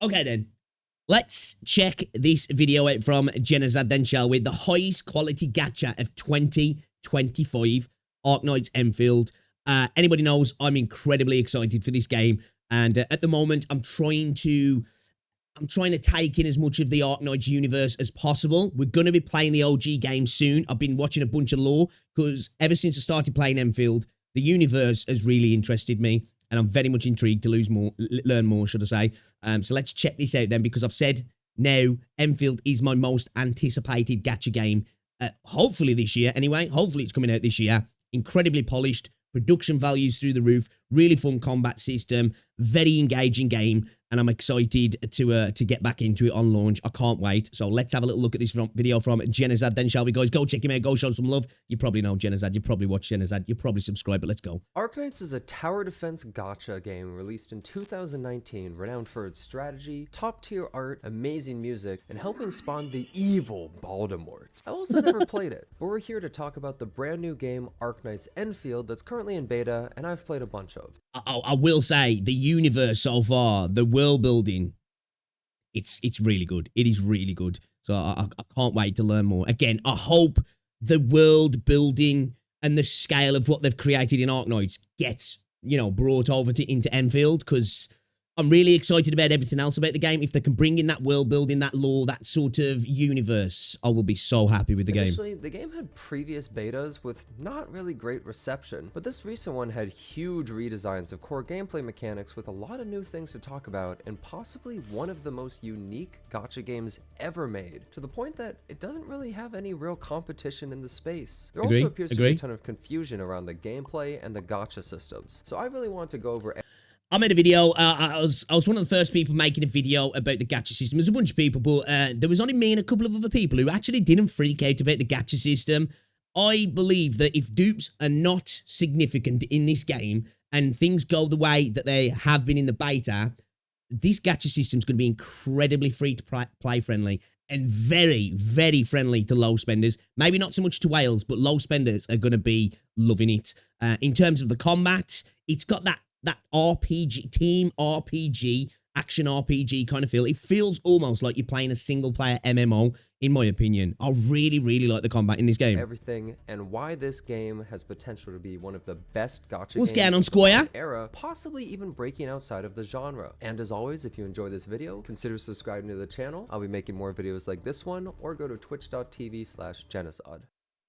Okay then, let's check this video out from Genazad then, shall we? The highest quality gacha of 2025, Arknights Endfield. Anybody knows I'm incredibly excited for this game, and at the moment I'm trying to take in as much of the Arknights universe as possible. We're going to be playing the OG game soon. I've been watching a bunch of lore, because ever since I started playing Endfield, the universe has really interested me, and I'm very much intrigued to learn more, should I say. So let's check this out then, because I've said now Endfield is my most anticipated gacha game, hopefully this year anyway. Hopefully it's coming out this year. Incredibly polished, production values through the roof, really fun combat system, very engaging game, and I'm excited to get back into it on launch. I can't wait. So let's have a little look at this video from Genazad then, shall we, guys? Go check him out. Go show some love. You probably know Genazad. You probably watch Genazad. You probably subscribe, but let's go. Arknights is a tower defense gacha game released in 2019, renowned for its strategy, top-tier art, amazing music, and helping spawn the evil Voldemort. I've also never played it, but we're here to talk about the brand new game Arknights Endfield that's currently in beta, and I've played a bunch of. I will say, the universe so far, the world building, it's really good. It is really good. So I can't wait to learn more. Again, I hope the world building and the scale of what they've created in Arknights gets, brought over into Endfield, because I'm really excited about everything else about the game. If they can bring in that world building, that lore, that sort of universe, I will be so happy with the game. Initially, the game had previous betas with not really great reception, but this recent one had huge redesigns of core gameplay mechanics with a lot of new things to talk about, and possibly one of the most unique gacha games ever made, to the point that it doesn't really have any real competition in the space. There also appears to be a ton of confusion around the gameplay and the gacha systems, so I really want to go over. I made a video. I was one of the first people making a video about the gacha system. There's a bunch of people, but there was only me and a couple of other people who actually didn't freak out about the gacha system. I believe that if dupes are not significant in this game and things go the way that they have been in the beta, this gacha system is going to be incredibly free-to-play friendly and very, very friendly to low spenders. Maybe not so much to whales, but low spenders are going to be loving it. In terms of the combat, it's got that RPG, team RPG, action RPG kind of feel. It feels almost like you're playing a single-player MMO, in my opinion. I really, really like the combat in this game. Everything, and why this game has potential to be one of the best gacha What's games going on, Squire? Era, possibly even breaking outside of the genre. And as always, if you enjoy this video, consider subscribing to the channel. I'll be making more videos like this one, or go to twitch.tv/Genazad.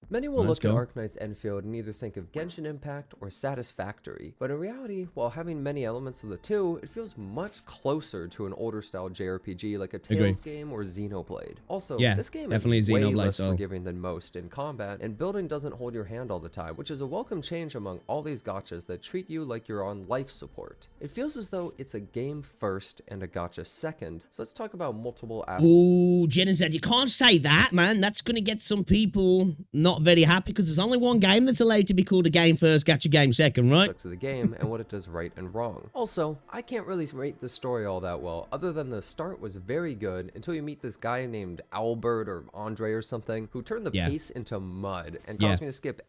Many will look at Arknights Endfield and either think of Genshin Impact or Satisfactory, but in reality, while having many elements of the two, it feels much closer to an older style JRPG like a Tales game or Xenoblade. Also, this game is way less forgiving than most in combat, and building doesn't hold your hand all the time, which is a welcome change among all these gachas that treat you like you're on life support. It feels as though it's a game first and a gacha second, so let's talk about multiple aspects. Ooh, Genazad, you can't say that, man. That's gonna get some people not very happy, because there's only one game that's allowed to be called a game first, gacha game second, right? Of the game and what it does right and wrong. Also, I can't really rate the story all that well, other than the start was very good until you meet this guy named Albert or Andre or something, who turned the pace into mud and caused me to skip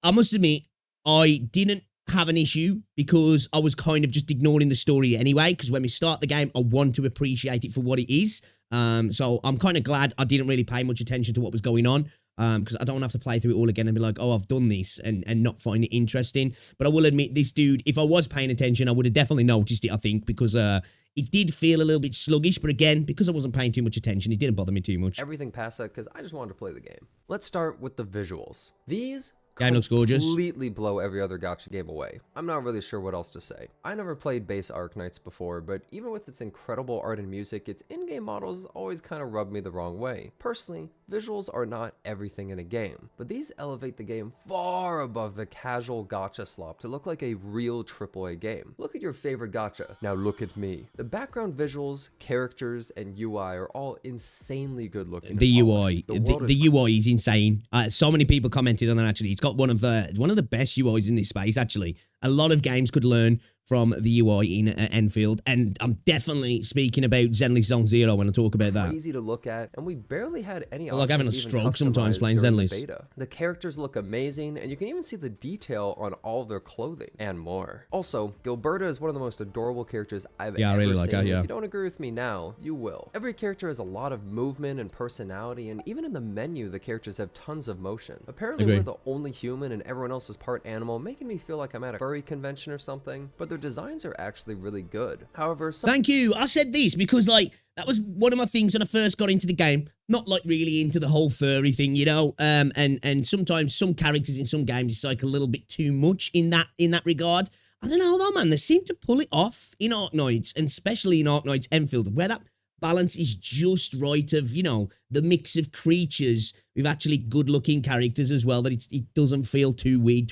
I must admit, I didn't have an issue, because I was kind of just ignoring the story anyway, because when we start the game, I want to appreciate it for what it is. So I'm kind of glad I didn't really pay much attention to what was going on, because I don't have to play through it all again and be like, oh, I've done this, and not find it interesting. But I will admit, this dude, if I was paying attention, I would have definitely noticed it, I think, because it did feel a little bit sluggish, but again, because I wasn't paying too much attention, it didn't bother me too much. Everything past that, because I just wanted to play the game. Let's start with the visuals. These game looks gorgeous. Completely blow every other gacha game away. I'm not really sure what else to say. I never played base Arknights before, but even with its incredible art and music, its in-game models always kind of rub me the wrong way. Personally, visuals are not everything in a game, but these elevate the game far above the casual gacha slop to look like a real AAA game. Look at your favorite gacha. Now look at me. The background visuals, characters, and UI are all insanely good looking. The UI, the UI is insane. So many people commented on that. Actually, it's got one of the best UIs in this space. Actually, a lot of games could learn from the UI in Enfield, and I'm definitely speaking about Zenly Song Zero when I talk about that. Easy to look at, and we barely had any Like having a stroke sometimes playing Zenlys. The characters look amazing, and you can even see the detail on all of their clothing and more. Also, Gilberta is one of the most adorable characters I've ever really like seen. her, yeah. If you don't agree with me now, you will. Every character has a lot of movement and personality, and even in the menu, the characters have tons of motion. Apparently, we're the only human, and everyone else is part animal, making me feel like I'm at a furry convention or something, but their designs are actually really good. However, thank you. I said this because, like, that was one of my things when I first got into the game. Not, like, really into the whole furry thing, you know? And sometimes some characters in some games is, like, a little bit too much in that regard. I don't know, though, man. They seem to pull it off in Arknights, and especially in Arknights Endfield, where that balance is just right of, you know, the mix of creatures with actually good-looking characters as well, that it doesn't feel too weird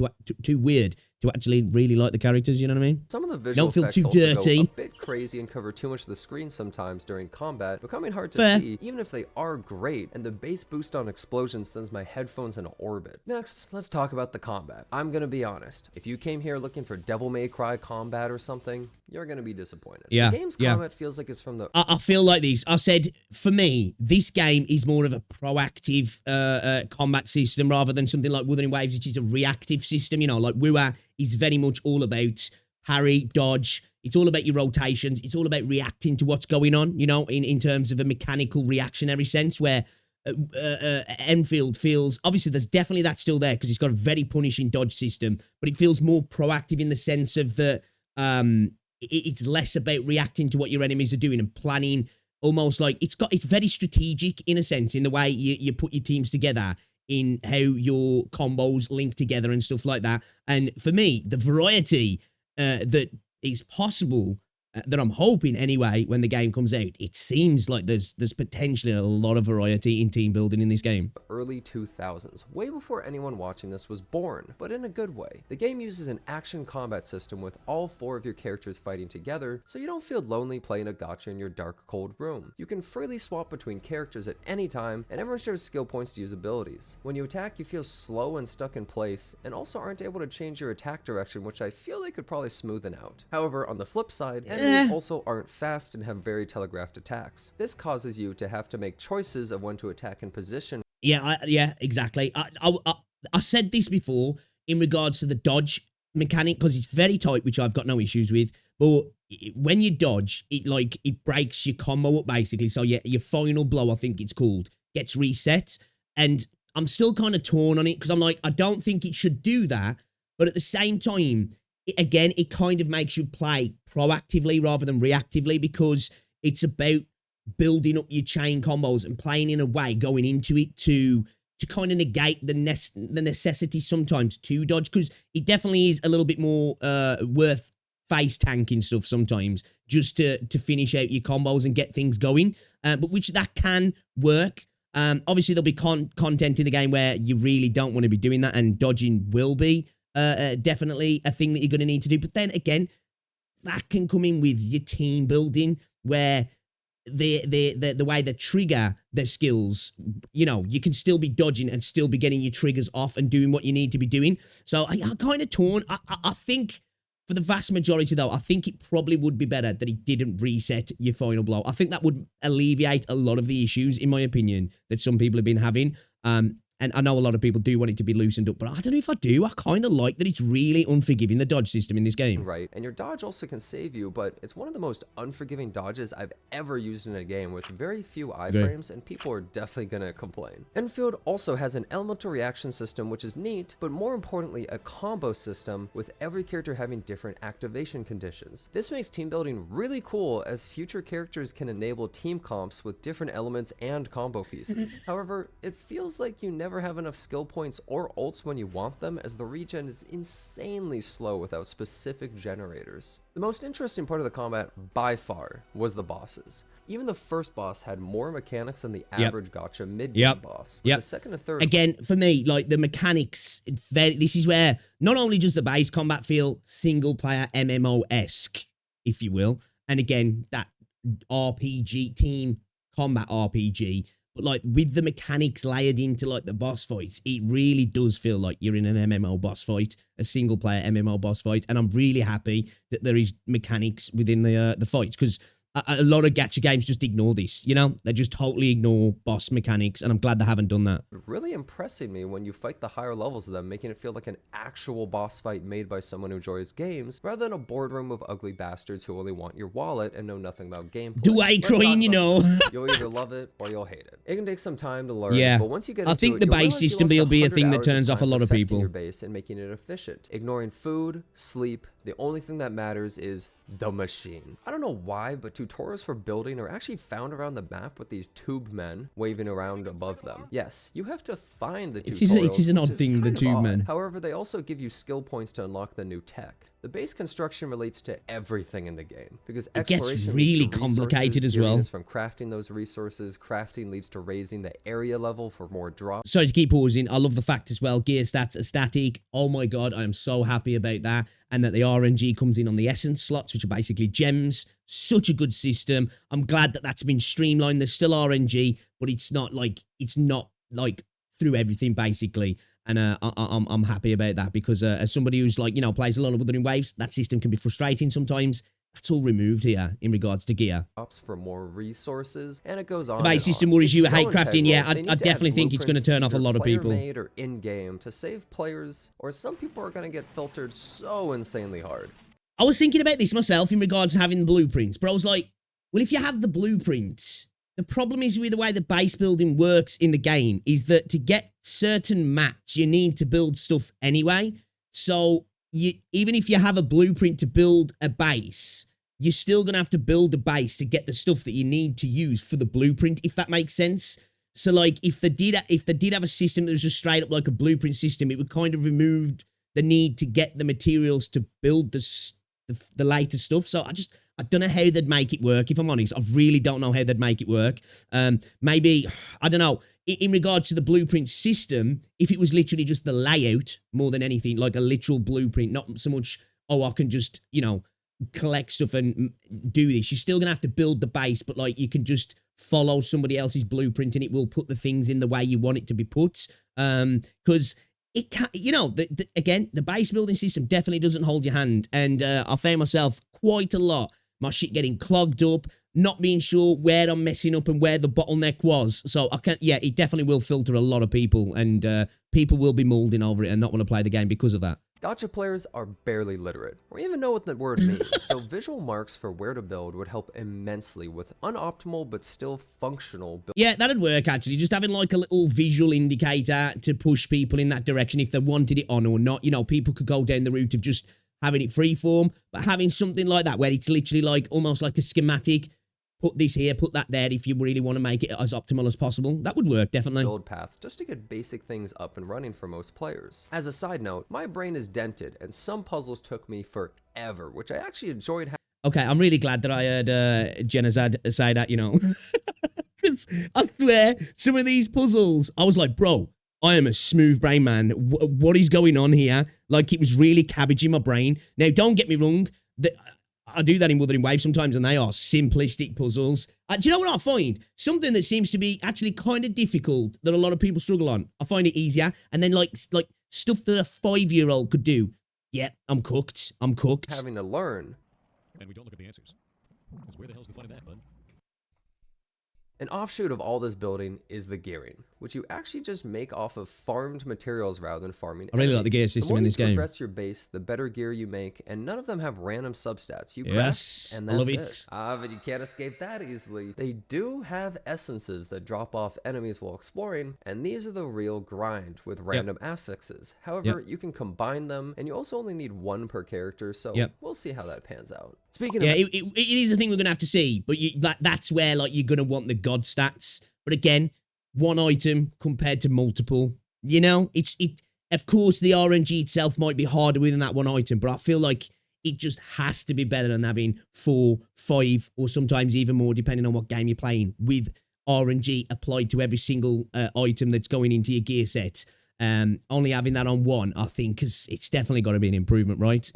to actually really like the characters, you know what I mean? Some of the visual don't feel effects too also dirty. go a bit crazy and cover too much of the screen sometimes during combat, becoming hard to see, even if they are great, and the bass boost on explosions sends my headphones into orbit. Next, let's talk about the combat. I'm gonna be honest, if you came here looking for Devil May Cry combat or something, you're gonna be disappointed. Yeah, the game's combat feels like it's from the... I feel like this. I said, for me, this game is more of a proactive combat system rather than something like Wuthering Waves, which is a reactive system, you know, like Wua is very much all about parry, dodge. It's all about your rotations. It's all about reacting to what's going on, you know, in terms of a mechanical reactionary sense, where Enfield feels, obviously there's definitely that still there because it's got a very punishing dodge system, but it feels more proactive in the sense of that it's less about reacting to what your enemies are doing and planning, almost like it's very strategic in a sense, in the way you put your teams together, in how your combos link together and stuff like that. And for me, the variety that is possible, that I'm hoping anyway, when the game comes out, it seems like there's potentially a lot of variety in team building in this game. Early 2000s, way before anyone watching this was born, but in a good way. The game uses an action combat system with all 4 of your characters fighting together, so you don't feel lonely playing a gacha in your dark, cold room. You can freely swap between characters at any time, and everyone shares skill points to use abilities. When you attack, you feel slow and stuck in place, and also aren't able to change your attack direction, which I feel they could probably smoothen out. However, on the flip side, enemies also aren't fast and have very telegraphed attacks. This causes you to have to make choices of when to attack in position. Yeah, exactly. I said this before in regards to the dodge mechanic, because it's very tight, which I've got no issues with. But when you dodge, it breaks your combo up basically. So your final blow, I think it's called, gets reset. And I'm still kind of torn on it because I'm like, I don't think it should do that. But at the same time, again, it kind of makes you play proactively rather than reactively, because it's about building up your chain combos and playing in a way going into it to kind of negate the necessity sometimes to dodge, because it definitely is a little bit more worth face tanking stuff sometimes just to finish out your combos and get things going, but which that can work. Obviously, there'll be content in the game where you really don't want to be doing that, and dodging will be definitely a thing that you're going to need to do. But then again, that can come in with your team building, where the way they trigger their skills, you know, you can still be dodging and still be getting your triggers off and doing what you need to be doing. So I'm kind of torn. I think for the vast majority, though, I think it probably would be better that it didn't reset your final blow. I think that would alleviate a lot of the issues, in my opinion, that some people have been having. And I know a lot of people do want it to be loosened up, but I don't know if I do. I kind of like that it's really unforgiving, the dodge system in this game. Right, and your dodge also can save you, but it's one of the most unforgiving dodges I've ever used in a game with very few iframes, and people are definitely gonna complain. Enfield also has an elemental reaction system, which is neat, but more importantly, a combo system with every character having different activation conditions. This makes team building really cool, as future characters can enable team comps with different elements and combo pieces. However, it feels like you never have enough skill points or ults when you want them, as the regen is insanely slow without specific generators. The most interesting part of the combat by far was the bosses. Even the first boss had more mechanics than the average gacha mid-game boss. The second and third... Again, for me, like, the mechanics, this is where not only does the base combat feel single-player MMO-esque, if you will, and again, that RPG, team combat RPG, But like with the mechanics layered into like the boss fights, it really does feel like you're in an MMO boss fight, a single player MMO boss fight. And I'm really happy that there is mechanics within the fights, because a lot of gacha games just ignore this, you know? They just totally ignore boss mechanics, and I'm glad they haven't done that. Really impressing me when you fight the higher levels of them, making it feel like an actual boss fight made by someone who enjoys games, rather than a boardroom of ugly bastards who only want your wallet and know nothing about gameplay. Do I crying, you know? You'll either love it or you'll hate it. It can take some time to learn, yeah. but once you get into I think it, the you'll base realize system you will lost be a 100 thing that hours turns of off a time lot of perfecting people. your base and making it efficient. Ignoring food, sleep, the only thing that matters is the machine. I don't know why, but tutorials for building are actually found around the map with these tube men waving around above them. Yes, you have to find the tutorials. It is an odd thing, the tube men. However, they also give you skill points to unlock the new tech. The base construction relates to everything in the game, because it gets really complicated as well. From crafting those resources, crafting leads to raising the area level for more drops. Sorry to keep pausing. I love the fact as well, gear stats are static. Oh my god, I am so happy about that. And that the RNG comes in on the essence slots, which are basically gems. Such a good system. I'm glad that that's been streamlined. There's still RNG, but it's not like through everything basically. And I'm happy about that, because as somebody who's like, you know, plays a lot of Wuthering Waves, that system can be frustrating sometimes. That's all removed here in regards to gear. For more resources, and it goes on. The base system worries you with hate crafting. Yeah, I definitely think it's going to turn off a lot of people. Made or in-game to save players, or some people are going to get filtered so insanely hard. I was thinking about this myself in regards to having the blueprints, but I was like, well, if you have the blueprints, the problem is with the way the base building works in the game is that to get certain mats, you need to build stuff anyway. So even if you have a blueprint to build a base, you're still going to have to build a base to get the stuff that you need to use for the blueprint, if that makes sense. So like if they did have a system that was just straight up like a blueprint system, it would kind of remove the need to get the materials to build the later stuff. So I don't know how they'd make it work, if I'm honest. I really don't know how they'd make it work. Maybe, I don't know, in regards to the blueprint system, if it was literally just the layout more than anything, like a literal blueprint, not so much, oh, I can just, you know, collect stuff and do this. You're still going to have to build the base, but like you can just follow somebody else's blueprint and it will put the things in the way you want it to be put. Because it can't, you know, again, the base building system definitely doesn't hold your hand. And I found myself quite a lot, my shit getting clogged up, not being sure where I'm messing up and where the bottleneck was. So I can't, yeah, it definitely will filter a lot of people, and people will be molding over it and not want to play the game because of that. Gacha players are barely literate, or even know what the word means, so visual marks for where to build would help immensely with unoptimal but still functional build. Yeah, that'd work actually, just having like a little visual indicator to push people in that direction if they wanted it on or not. You know, people could go down the route of just having it freeform, but having something like that where it's literally like almost like a schematic, put this here, put that there if you really want to make it as optimal as possible. That would work, definitely. Build path just to get basic things up and running for most players. As a side note, my brain is dented and some puzzles took me forever, which I actually enjoyed. Okay, I'm really glad that I heard Genazad say that, you know. Because I swear, some of these puzzles, I was like, bro, I am a smooth brain man. What is going on here? Like, it was really cabbaging my brain. Now, don't get me wrong. I do that in Wuthering Waves sometimes, and they are simplistic puzzles. Do you know what I find? Something that seems to be actually kind of difficult that a lot of people struggle on. I find it easier. And then, like stuff that a 5-year-old could do. Yeah, I'm cooked. I'm cooked. Having to learn. And we don't look at the answers. Because where the hell's the fun in that, bud? An offshoot of all this building is the gearing, which you actually just make off of farmed materials rather than farming. I really like the gear system in this game. The more you progress your base, the better gear you make, and none of them have random substats. You yes, and that's love it. But you can't escape that easily. They do have essences that drop off enemies while exploring, and these are the real grind with random affixes. However, you can combine them, and you also only need one per character, so we'll see how that pans out. Speaking of, it is a thing we're gonna have to see, but that's where like you're gonna want the god stats. But again, one item compared to multiple, you know, of course the RNG itself might be harder within that one item, but I feel like it just has to be better than having 4, 5, or sometimes even more, depending on what game you're playing, with RNG applied to every single item that's going into your gear set. Only having that on one, I think, because it's definitely got to be an improvement, right?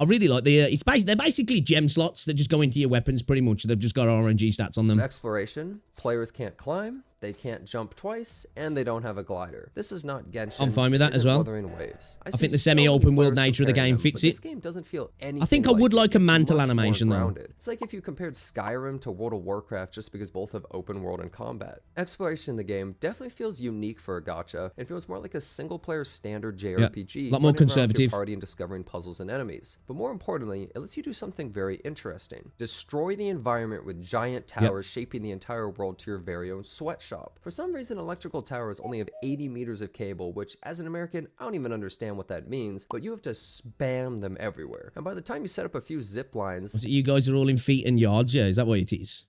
I really like they're basically gem slots that just go into your weapons pretty much. They've just got RNG stats on them. Exploration, players can't climb, They can't jump twice, and they don't have a glider. This is not Genshin. I'm fine with that as well. Wuthering Waves. I think the semi-open world nature of the game fits it. This game doesn't feel anything I think I would like a It's mantle much animation, more though. grounded. It's like if you compared Skyrim to World of Warcraft just because both have open world and combat. Exploration in the game definitely feels unique for a gacha. It feels more like a single-player standard JRPG. A lot more running around with your conservative. party and discovering puzzles and enemies. But more importantly, it lets you do something very interesting. Destroy the environment with giant towers shaping the entire world to your very own sweatshop. For some reason, electrical towers only have 80 meters of cable, which as an American, I don't even understand what that means, but you have to spam them everywhere. And by the time you set up a few zip lines... Was it you guys are all in feet and yards, yeah? Is that what it is?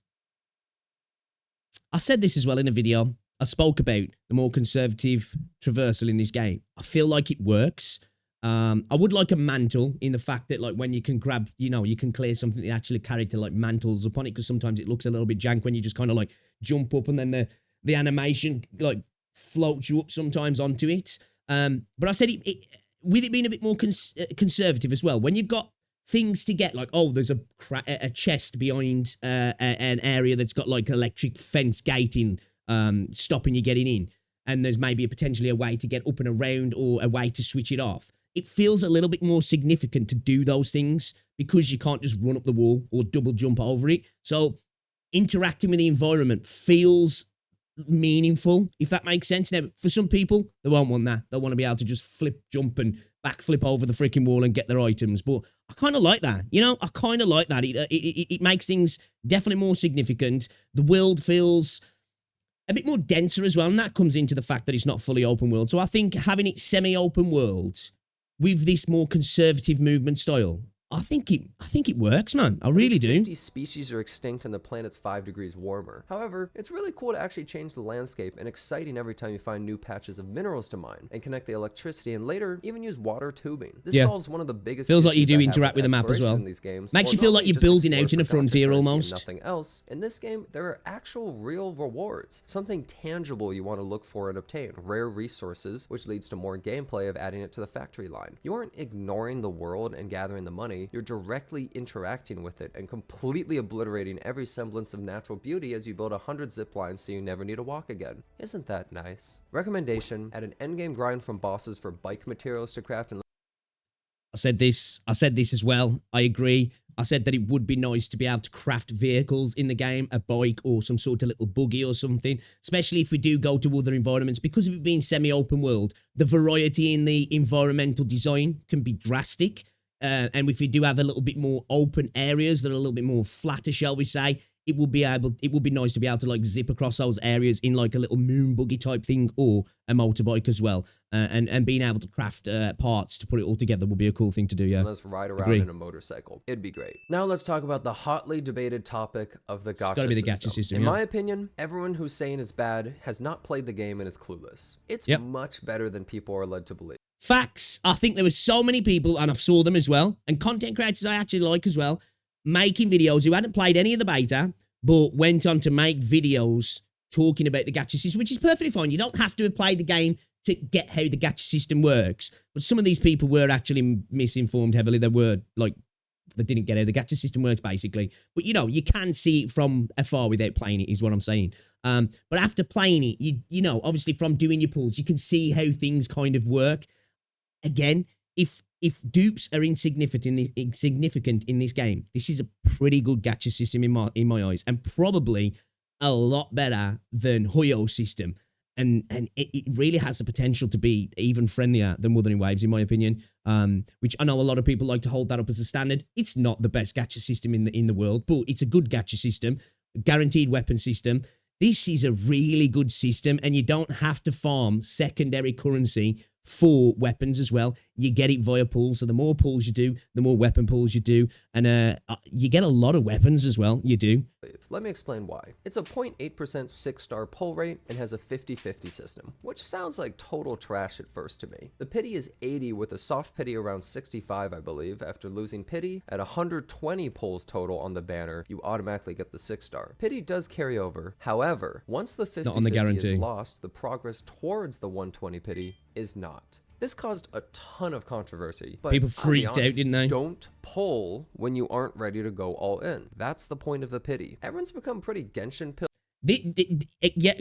I said this as well in a video. I spoke about the more conservative traversal in this game. I feel like it works. I would like a mantle in the fact that, like, when you can grab, you can clear something that actually character, like, mantles upon it, because sometimes it looks a little bit jank when you just kind of, like, jump up and then the animation, like, floats you up sometimes onto it. But I said, with it being a bit more conservative as well, when you've got things to get, like, oh, there's a chest behind an area that's got, like, electric fence gating stopping you getting in, and there's maybe potentially a way to get up and around or a way to switch it off. It feels a little bit more significant to do those things because you can't just run up the wall or double jump over it. So interacting with the environment feels meaningful, if that makes sense. Now, for some people, they won't want that. They want to be able to just flip, jump, and backflip over the freaking wall and get their items. But I kind of like that. I kind of like that. It makes things definitely more significant. The world feels a bit more denser as well, and that comes into the fact that it's not fully open world. So I think having it semi-open world with this more conservative movement style, I think it works, man. I really do. 50 species are extinct and the planet's 5 degrees warmer. However, it's really cool to actually change the landscape and exciting every time you find new patches of minerals to mine and connect the electricity and later even use water tubing. This solves one of the biggest feels like you do issues I have interact with the map as well. in these games. Makes Well, you feel not like only you're just building explore out in a for gotcha frontier currency and almost. nothing else. In this game, there are actual real rewards. Something tangible you want to look for and obtain. Rare resources, which leads to more gameplay of adding it to the factory line. You aren't ignoring the world and gathering the money. You're directly interacting with it and completely obliterating every semblance of natural beauty as you build 100 zip lines so you never need to walk again. Isn't that nice? Recommendation: add an endgame grind from bosses for bike materials to craft and I said this as well. I agree. I said that it would be nice to be able to craft vehicles in the game, a bike or some sort of little buggy or something, especially if we do go to other environments. Because of it being semi-open world, the variety in the environmental design can be drastic. And if we do have a little bit more open areas that are a little bit more flatter, shall we say, it would be nice to be able to, like, zip across those areas in, like, a little moon buggy type thing or a motorbike as well. And being able to craft parts to put it all together would be a cool thing to do, yeah. let's ride around in a motorcycle. It'd be great. Now let's talk about the hotly debated topic of the gacha system. It's gotta be the gacha system, In yeah. my opinion, everyone who's saying it's bad has not played the game and is clueless. It's much better than people are led to believe. Facts. I think there were so many people, and I've saw them as well, and content creators I actually like as well, making videos who hadn't played any of the beta, but went on to make videos talking about the gacha system, which is perfectly fine. You don't have to have played the game to get how the gacha system works. But some of these people were actually misinformed heavily. They didn't get how the gacha system works, basically. But, you can see it from afar without playing it, is what I'm saying. But after playing it, you know, obviously from doing your pulls, you can see how things kind of work. Again, if dupes are insignificant in this game, this is a pretty good gacha system in my eyes, and probably a lot better than Hoyo's system. And it really has the potential to be even friendlier than Wuthering Waves, in my opinion. Which I know a lot of people like to hold that up as a standard. It's not the best gacha system in the world, but it's a good gacha system, guaranteed weapon system. This is a really good system, and you don't have to farm secondary currency for weapons as well. You get it via pulls, so the more pulls you do, the more weapon pulls you do, and you get a lot of weapons as well. You do. Let me explain why. It's a 0.8% 6-star pull rate and has a 50-50 system, which sounds like total trash at first to me. The pity is 80 with a soft pity around 65, I believe. After losing pity, at 120 pulls total on the banner, you automatically get the 6-star. Pity does carry over. However, once the 50-50 is lost, the progress towards the 120 pity is not. This caused a ton of controversy, but people freaked out, didn't they? Don't pull when you aren't ready to go all in. That's the point of the pity. Everyone's become pretty Genshin Yeah,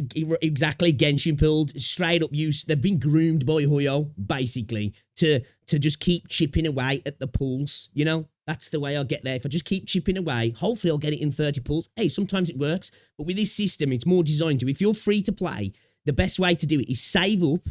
exactly. Genshin pulled straight up use. They've been groomed by Hoyo basically to just keep chipping away at the pulls. You know, that's the way I'll get there. If I just keep chipping away, hopefully I'll get it in 30 pulls. Hey, sometimes it works, but with this system, it's more designed to. If you're free to play, the best way to do it is save up.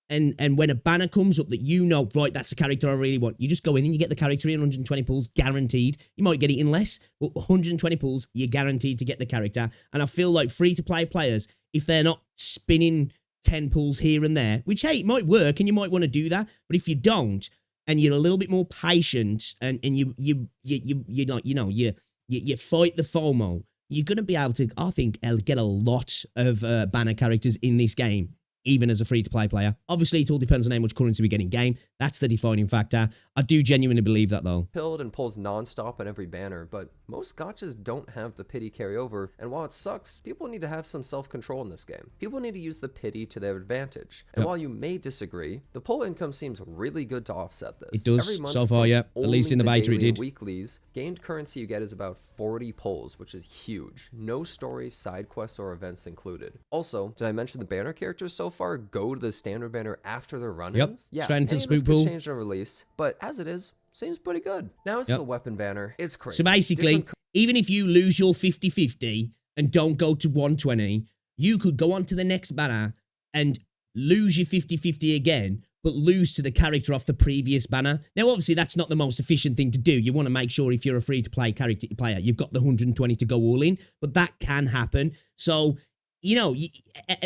And when a banner comes up that you know, right, that's the character I really want, you just go in and you get the character in 120 pulls, guaranteed. You might get it in less, but 120 pulls, you're guaranteed to get the character. And I feel like free-to-play players, if they're not spinning 10 pulls here and there, which, hey, it might work and you might want to do that, but if you don't, and you're a little bit more patient and you like, you know, you fight the FOMO, you're going to be able to, I think, get a lot of banner characters in this game, even as a free-to-play player. Obviously, it all depends on how much currency we get in game. That's the defining factor. I do genuinely believe that, though. Pilled and pulls non-stop on every banner, but most gachas don't have the pity carryover, and while it sucks, people need to have some self-control in this game. People need to use the pity to their advantage. And while you may disagree, the pull income seems really good to offset this. It does, so far, yeah. At least in the beta it did. Weeklies, gained currency you get is about 40 pulls, which is huge. No stories, side quests, or events included. Also, did I mention the banner characters so far go to the standard banner after their run-ins? Yep. Yeah, straight into the spook this pool. could change and release, but as it is, seems pretty good. Now as for the weapon banner, it's crazy. So basically, even if you lose your 50-50 and don't go to 120, you could go on to the next banner and lose your 50-50 again, but lose to the character off the previous banner. Now, obviously, that's not the most efficient thing to do. You want to make sure if you're a free-to-play character player, you've got the 120 to go all in, but that can happen. So, you know,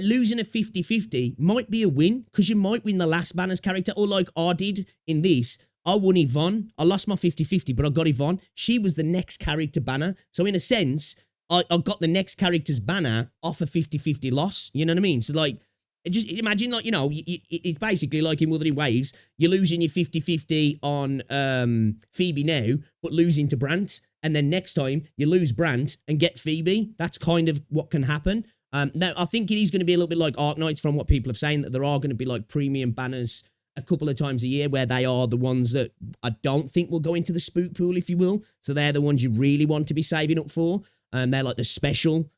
losing a 50-50 might be a win because you might win the last banner's character, or like I did in this. I won Yvonne. I lost my 50-50, but I got Yvonne. She was the next character banner. So in a sense, I got the next character's banner off a 50-50 loss. You know what I mean? So like, just imagine, like, you know, it's basically like in Wuthering Waves, you're losing your 50-50 on Phoebe now, but losing to Brant. And then next time you lose Brant and get Phoebe. That's kind of what can happen. Now, I think it is going to be a little bit like Arknights from what people have saying, that there are going to be like premium banners a couple of times a year where they are the ones that I don't think will go into the spook pool, if you will. So they're the ones you really want to be saving up for. They're like the special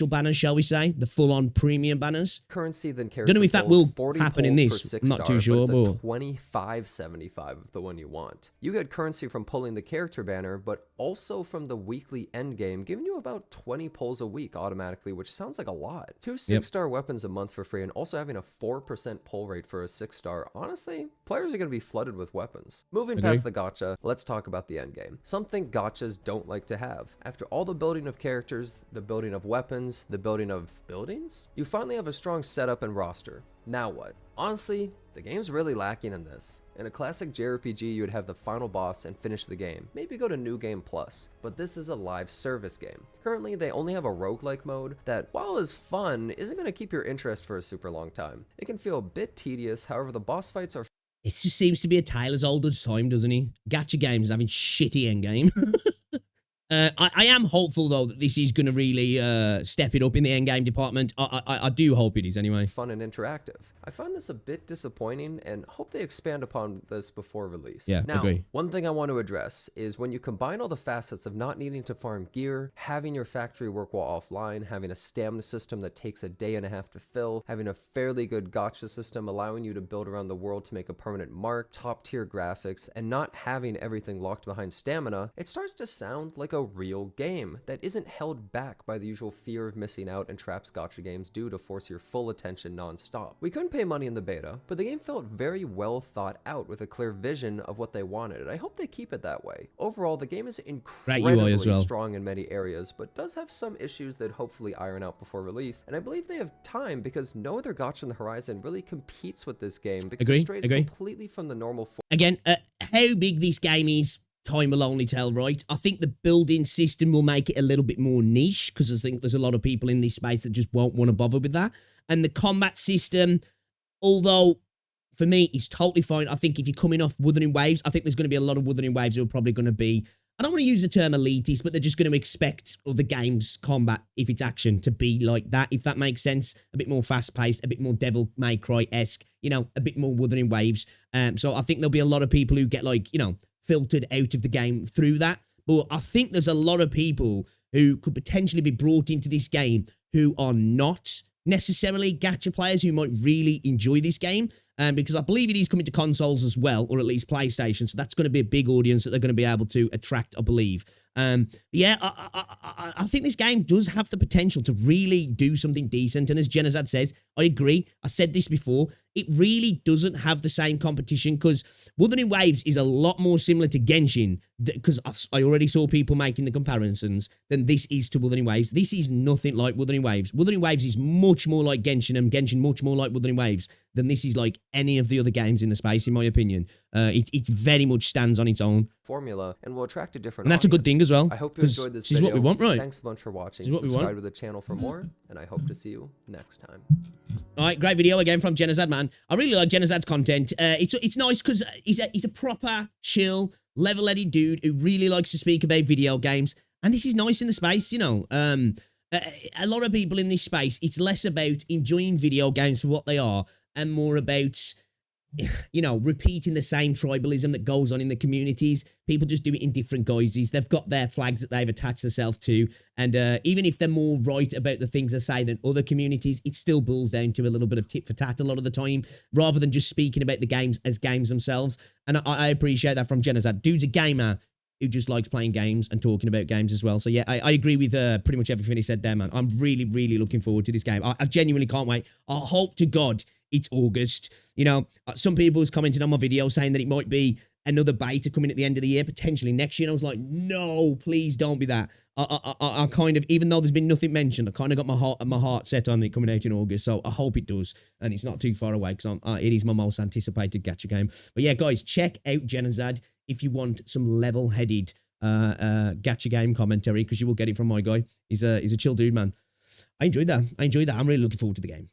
banners, shall we say, the full-on premium banners. Currency then carries. Don't know if that will happen in this. I'm not too sure, but 25.75 of the one you want. You get currency from pulling the character banner, but also from the weekly endgame, giving you about 20 pulls a week automatically, which sounds like a lot. 2 6-star weapons a month for free, and also having a 4% pull rate for a 6-star. Honestly, players are going to be flooded with weapons. Moving past the gacha, let's talk about the endgame. Something gachas don't like to have. After all the building of characters, the building of weapons, the building of buildings, you finally have a strong setup and roster. Now what? Honestly, the game's really lacking in this. In a classic JRPG, you would have the final boss and finish the game, maybe go to New Game Plus, but this is a live service game. Currently, they only have a roguelike mode that, while is fun, isn't going to keep your interest for a super long time. It can feel a bit tedious, however the boss fights are. It just seems to be a tale as old as time, doesn't he? Gacha games having shitty endgame. I am hopeful, though, that this is going to really step it up in the endgame department. I do hope it is, anyway. Fun and interactive. I find this a bit disappointing and hope they expand upon this before release. Yeah, now, agree. One thing I want to address is when you combine all the facets of not needing to farm gear, having your factory work while offline, having a stamina system that takes a day and a half to fill, having a fairly good gacha system allowing you to build around the world to make a permanent mark, top tier graphics, and not having everything locked behind stamina, it starts to sound like a real game that isn't held back by the usual fear of missing out and traps gacha games do to force your full attention non-stop. We couldn't pay money in the beta, but the game felt very well thought out with a clear vision of what they wanted, and I hope they keep it that way. Overall, the game is incredibly strong in many areas, but does have some issues that hopefully iron out before release, and I believe they have time because no other gacha on the horizon really competes with this game because it strays completely from the normal Again, how big this game is, time will only tell, right? I think the building system will make it a little bit more niche because I think there's a lot of people in this space that just won't want to bother with that. And the combat system, although for me, it's totally fine. I think if you're coming off Wuthering Waves, I think there's going to be a lot of Wuthering Waves who are probably going to be, I don't want to use the term elitist, but they're just going to expect other games' combat, if it's action, to be like that, if that makes sense. A bit more fast-paced, a bit more Devil May Cry-esque, you know, a bit more Wuthering Waves. So I think there'll be a lot of people who get, like, you know, filtered out of the game through that. But I think there's a lot of people who could potentially be brought into this game who are not necessarily gacha players who might really enjoy this game. Because I believe it is coming to consoles as well, or at least PlayStation. So that's going to be a big audience that they're going to be able to attract, I believe. Yeah, I think this game does have the potential to really do something decent. And as Genazad says, I agree. I said this before. It really doesn't have the same competition because Wuthering Waves is a lot more similar to Genshin, because I already saw people making the comparisons, than this is to Wuthering Waves. This is nothing like Wuthering Waves. Wuthering Waves is much more like Genshin, and Genshin much more like Wuthering Waves than this is like any of the other games in the space, in my opinion. It very much stands on its own formula and will attract a different and that's audience. a good thing as well. I hope you enjoyed this is video. What we want, right? Thanks a bunch for watching. This is what we Subscribe want. to the channel for more, and I hope to see you next time. All right, great video again from Genazad, man. I really like Genazad's content. It's nice because he's a proper, chill, level-headed dude who really likes to speak about video games. And this is nice in the space, you know. A lot of people in this space, it's less about enjoying video games for what they are and more about, you know, repeating the same tribalism that goes on in the communities. People just do it in different guises. They've got their flags that they've attached themselves to. And even if they're more right about the things they say than other communities, it still boils down to a little bit of tit for tat a lot of the time, rather than just speaking about the games as games themselves. And I appreciate that from Genazad. Dude's a gamer who just likes playing games and talking about games as well. So yeah, I agree with pretty much everything he said there, man. I'm really, really looking forward to this game. I genuinely can't wait. I hope to God it's August. You know, some people was commenting on my video saying that it might be another beta coming at the end of the year, potentially next year. And I was like, no, please don't be that. I kind of, even though there's been nothing mentioned, I kind of got my heart set on it coming out in August. So I hope it does. And it's not too far away because it is my most anticipated gacha game. But yeah, guys, check out Genazad if you want some level-headed gacha game commentary, because you will get it from my guy. He's a chill dude, man. I enjoyed that. I'm really looking forward to the game.